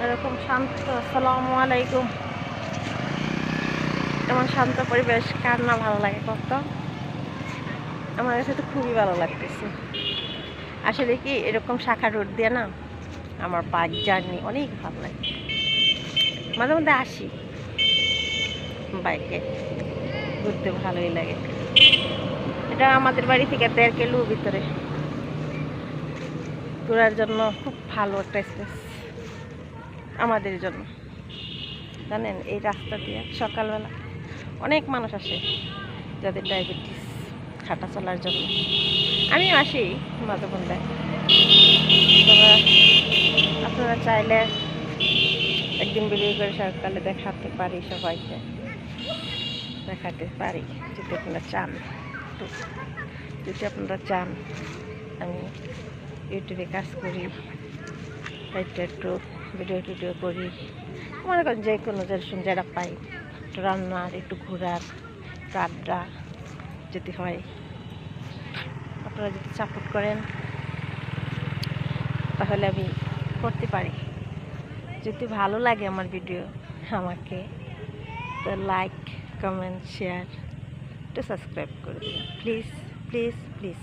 এরকম শান্ত। আসসালামু আলাইকুম। এমন শান্ত পরিবেশ কার না ভালো লাগে কত? আমার কাছে তো খুবই ভালো লাগতেছে। আসলে কি এরকম শাখা রোড দিয়ে না আমার বাইক জার্নি অনেক ভালো লাগে। মাঝে মধ্যে আসি বাইকে ঘুরতে, ভালোই লাগে। এটা আমাদের বাড়ি থেকে 1.5 কিলো ভিতরে, ঘোরার জন্য খুব ভালো একটা স্পেস আমাদের জন্য। জানেন, এই রাস্তা দিয়ে সকালবেলা অনেক মানুষ আসে যাদের ডায়াবেটিস, হাঁটা চলার জন্য। আমিও আসি মাঝে মধ্যে। তবে আপনারা চাইলে একদিন বেরিয়ে করে সকালে দেখাতে পারি, সবাইকে দেখাতে পারি যদি আপনারা চান। যদি আপনারা চান আমি ইউটিউবে কাজ করি, একটু ভিডিও টিডিও করি, মনে করেন যে কোনো যারা পাই, একটু রান্নার, একটু ঘোরার, একটু আড্ডা যদি হয়, আপনারা যদি সাপোর্ট করেন তাহলে আমি করতে পারি। যদি ভালো লাগে আমার ভিডিও আমাকে, তো লাইক, কমেন্ট, শেয়ার, একটু সাবস্ক্রাইব করে দেবেন প্লিজ প্লিজ প্লিজ।